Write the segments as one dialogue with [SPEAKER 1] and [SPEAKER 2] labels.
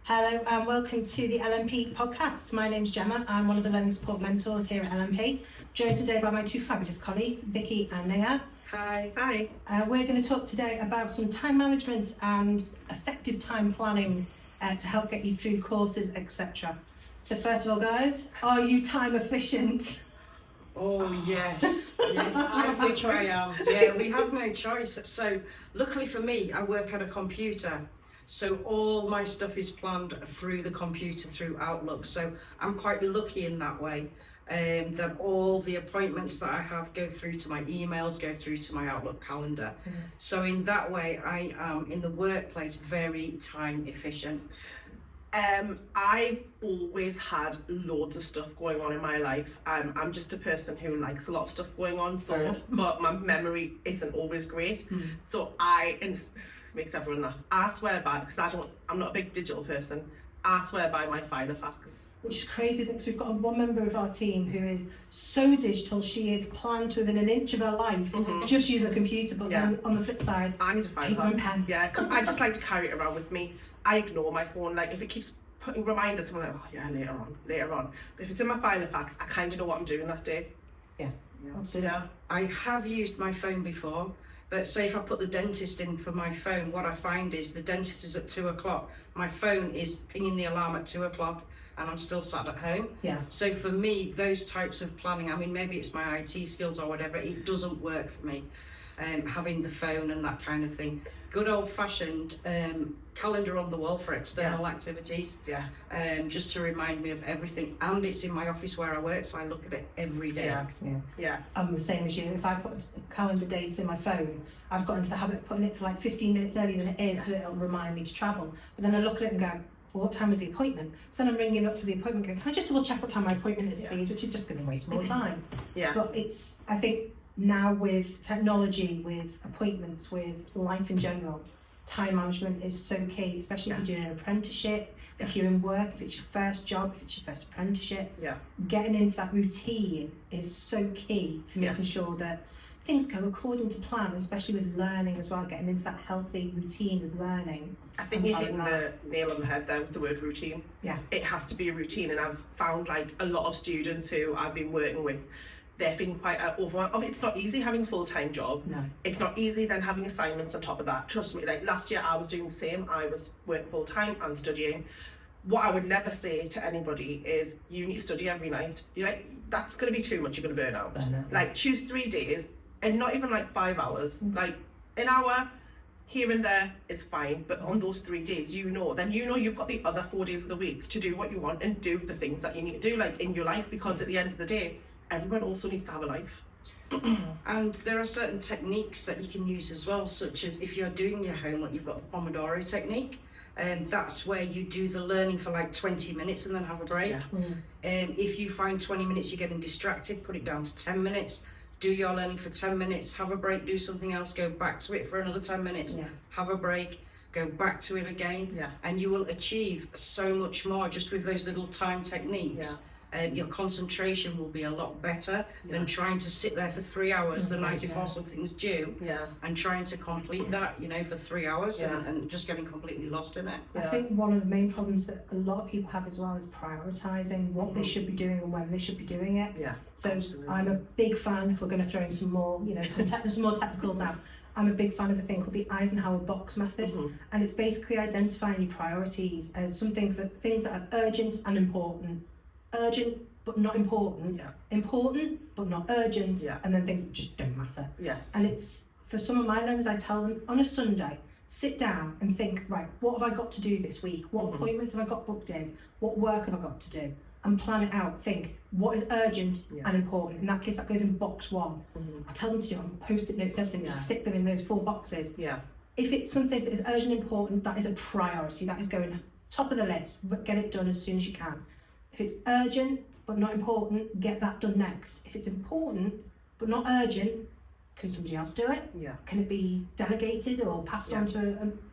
[SPEAKER 1] Hello and welcome to the LMP podcast. My name's Gemma. I'm one of the learning support mentors here at LMP. Joined today by my two fabulous colleagues, Vicky and Naya.
[SPEAKER 2] Hi.
[SPEAKER 3] Hi.
[SPEAKER 1] We're going to talk today about some time management and effective time planning to help get you through courses, etc. So first of all, guys, are you time efficient?
[SPEAKER 2] Oh yes, yes, I think I am. Yeah, we have no choice. So luckily for me, I work at a computer. So all my stuff is planned through the computer, through Outlook. So I'm quite lucky in that way. That all the appointments that I have go through to my emails, go through to my Outlook calendar. So in that way, I am in the workplace very time efficient.
[SPEAKER 3] I've always had loads of stuff going on in my life. I'm just a person who likes a lot of stuff going on, but my memory isn't always great. So and makes everyone laugh. I swear by, because I'm not a big digital person, I swear by my Filofax.
[SPEAKER 1] Which is crazy, isn't it? Because we've got one member of our team who is so digital, she is planned to within an inch of her life, just use a computer, but then on the flip side,
[SPEAKER 3] I need a
[SPEAKER 1] paper and pen.
[SPEAKER 3] Yeah, because I just like to carry it around with me. I ignore my phone, like if it keeps putting reminders, I'm like, oh yeah, later on. But if it's in my Filofax, I kind of know what I'm doing that day.
[SPEAKER 2] Yeah.
[SPEAKER 1] Absolutely.
[SPEAKER 3] Yeah.
[SPEAKER 2] I have used my phone before, but say if I put the dentist in for my phone, what I find is the dentist is at 2 o'clock, my phone is pinging the alarm at 2 o'clock and I'm still sat at home.
[SPEAKER 1] Yeah.
[SPEAKER 2] So for me, those types of planning, I mean, maybe it's my IT skills or whatever, it doesn't work for me. Having the phone and that kind of thing. Good old fashioned calendar on the wall for external activities.
[SPEAKER 3] Yeah.
[SPEAKER 2] Just to remind me of everything. And it's in my office where I work, so I look at it every day.
[SPEAKER 3] Yeah.
[SPEAKER 1] I'm the same as you. If I put a calendar date in my phone, I've got into the habit of putting it for like 15 minutes earlier than it is, so it'll remind me to travel. But then I look at it and go, well, what time is the appointment? So then I'm ringing up for the appointment going, can I just double check what time my appointment is, please? Which is just going to waste more time.
[SPEAKER 3] Yeah.
[SPEAKER 1] But I think now with technology, with appointments, with life in general, time management is so key, especially if you're doing an apprenticeship, if you're in work, if it's your first job, if it's your first apprenticeship. Getting into that routine is so key to making sure that things go according to plan, especially with learning as well, getting into that healthy routine with learning.
[SPEAKER 3] I think you're hitting the nail on the head there with the word routine.
[SPEAKER 1] Yeah.
[SPEAKER 3] It has to be a routine, and I've found like a lot of students who I've been working with, they're feeling quite overwhelmed. It's not easy having a full-time job.
[SPEAKER 1] No.
[SPEAKER 3] It's not easy then having assignments on top of that. Trust me, like last year I was doing the same. I was working full-time and studying. What I would never say to anybody is you need to study every night. You're like, that's going to be too much, you're going to burn out. Like choose 3 days and not even like 5 hours. Like an hour here and there is fine, but on those 3 days, then you've got the other 4 days of the week to do what you want and do the things that you need to do, like in your life, because at the end of the day, everyone also needs to have a life.
[SPEAKER 2] And there are certain techniques that you can use as well, such as if you're doing your homework, you've got the Pomodoro technique, and that's where you do the learning for like 20 minutes and then have a break. If you find 20 minutes you're getting distracted, put it down to 10 minutes, do your learning for 10 minutes, have a break, do something else, go back to it for another 10 minutes, have a break, go back to it again, and you will achieve so much more just with those little time techniques. Your concentration will be a lot better than trying to sit there for 3 hours the night before something's due and trying to complete that, for 3 hours and just getting completely lost in it.
[SPEAKER 1] I think one of the main problems that a lot of people have as well is prioritising what they should be doing and when they should be doing it. So absolutely. I'm a big fan, we're going to throw in some more, some more technicals now. I'm a big fan of a thing called the Eisenhower box method, and it's basically identifying your priorities as something for things that are urgent and important. Urgent but not important, important but not urgent, and then things that just don't matter. And it's, for some of my learners, I tell them on a Sunday, sit down and think, right, what have I got to do this week? What appointments have I got booked in? What work have I got to do? And plan it out. Think, what is urgent and important? In that case, that goes in box 1. I tell them to do it on post-it notes and everything, just stick them in those 4 boxes. If it's something that is urgent and important, that is a priority. That is going top of the list. Get it done as soon as you can. If it's urgent but not important, get that done next. If it's important but not urgent, can somebody else do it? Can it be delegated or passed on to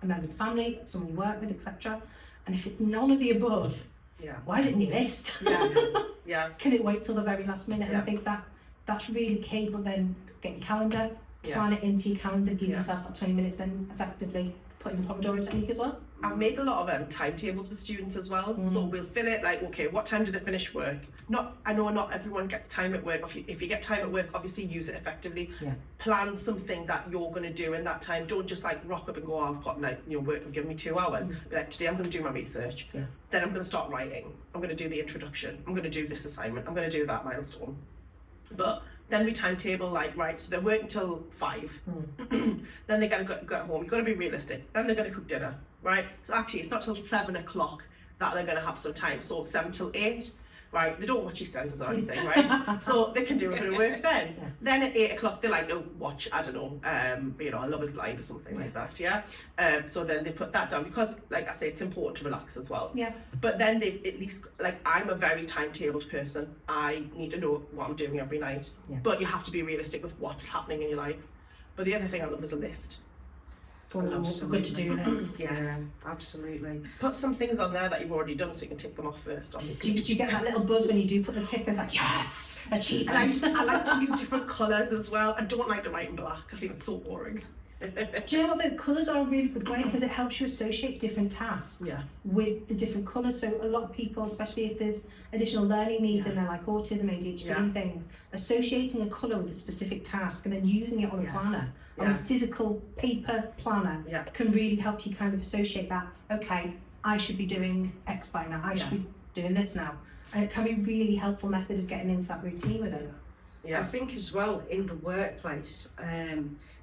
[SPEAKER 1] a member of the family, someone you work with, etc.? And if it's none of the above, why is it in your list? Can it wait till the very last minute? And I think that's really key. But then get your calendar, plan it into your calendar, give yourself that 20 minutes, then effectively put in the Pomodoro technique as well.
[SPEAKER 3] I've made a lot of timetables with students as well. So we'll fill it like, okay, what time do they finish work? I know not everyone gets time at work. If you get time at work, obviously use it effectively. Plan something that you're going to do in that time. Don't just like rock up and go, oh, I've got like, work have given me 2 hours. Be like, today I'm going to do my research. Then I'm going to start writing. I'm going to do the introduction. I'm going to do this assignment. I'm going to do that milestone. But then we timetable like, right, so they're working till 5. Then they gotta go home. You've got to be realistic. Then they're going to cook dinner, right? So actually it's not till 7 o'clock that they're going to have some time. So 7 till 8, right? They don't watch EastEnders or anything, right? So they can do a bit of work then. Then at 8 o'clock they like to watch, I don't know, A Love Is Blind or something like that, so then they put that down because, like I say, it's important to relax as well. But then they've at least, like, I'm a very timetabled person. I need to know what I'm doing every night. But you have to be realistic with what's happening in your life. But the other thing I love is a list.
[SPEAKER 1] Good to do list.
[SPEAKER 2] Yes, absolutely.
[SPEAKER 3] Put some things on there that you've already done so you can tick them off first, obviously.
[SPEAKER 1] Do you get that little buzz when you do put the tick? It's like, yes, achievement.
[SPEAKER 3] And I like to use different colours as well. I don't like to write in black. I think it's so boring.
[SPEAKER 1] Do you know what, the colours are a really good way because it helps you associate different tasks with the different colours. So a lot of people, especially if there's additional learning needs in there like autism, ADHD and things, associating a colour with a specific task and then using it on a planner, on a physical paper planner, can really help you kind of associate that, okay, I should be doing X by now, I should be doing this now. And it can be a really helpful method of getting into that routine with it.
[SPEAKER 2] I think as well in the workplace,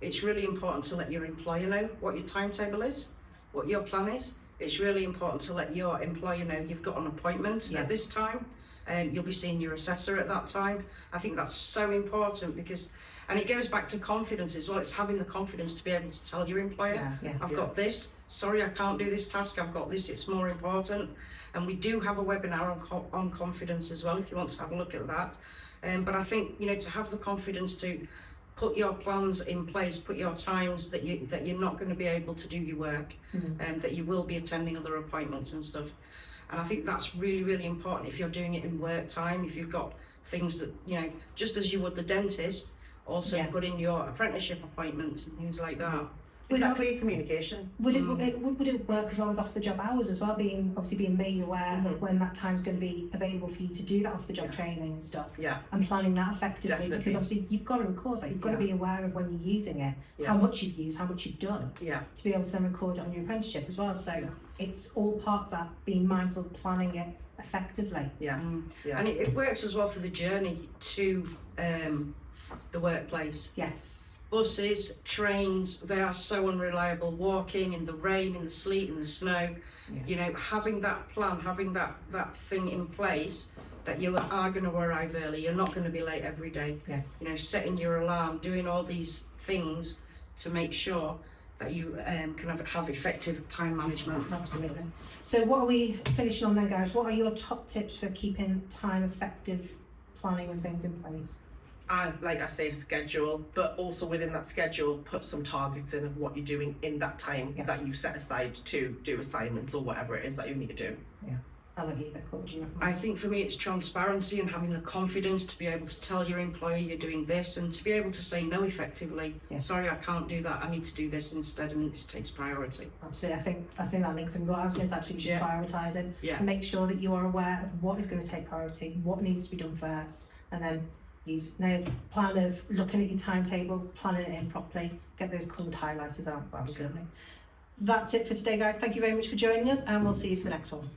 [SPEAKER 2] it's really important to let your employer know what your timetable is, what your plan is. It's really important to let your employer know you've got an appointment at this time, and you'll be seeing your assessor at that time. I think that's so important because, and it goes back to confidence as well. It's having the confidence to be able to tell your employer, I've got this, sorry I can't do this task, I've got this, it's more important. And we do have a webinar on confidence as well if you want to have a look at that. But I think, to have the confidence to put your plans in place, put your times that you're not going to be able to do your work, and that you will be attending other appointments and stuff. And I think that's really, really important if you're doing it in work time, if you've got things that, just as you would the dentist, also put in your apprenticeship appointments and things like that.
[SPEAKER 3] With that clear communication.
[SPEAKER 1] Would it work as well with off the job hours as well, being made aware of when that time's going to be available for you to do that off the job training and stuff, and planning that effectively, because obviously you've got to record that, you've got to be aware of when you're using it, how much you've used, how much you've done, to be able to then record it on your apprenticeship as well. So it's all part of that, being mindful of planning it effectively.
[SPEAKER 2] And it works as well for the journey to the workplace. Buses, trains, they are so unreliable. Walking in the rain, in the sleet, in the snow, having that plan, having that thing in place that you are going to arrive early, you're not going to be late every day. Setting your alarm, doing all these things to make sure that you can have effective time management.
[SPEAKER 1] Absolutely. So what are we finishing on then, guys? What are your top tips for keeping time effective planning and things in place?
[SPEAKER 3] Like I say, schedule, but also within that schedule, put some targets in of what you're doing in that time that you set aside to do assignments or whatever it is that you need to do.
[SPEAKER 1] I like either. What would you recommend?
[SPEAKER 2] I think for me it's transparency and having the confidence to be able to tell your employer you're doing this and to be able to say no effectively. Sorry, I can't do that, I need to do this instead, and this takes priority.
[SPEAKER 1] Absolutely. I think that links in what I was going to actually just prioritising. Make sure that you are aware of what is going to take priority, what needs to be done first, and then use Naya's plan of looking at your timetable, planning it in properly, get those coloured highlighters out. Absolutely. That's it for today, guys. Thank you very much for joining us, and we'll see you for the next one.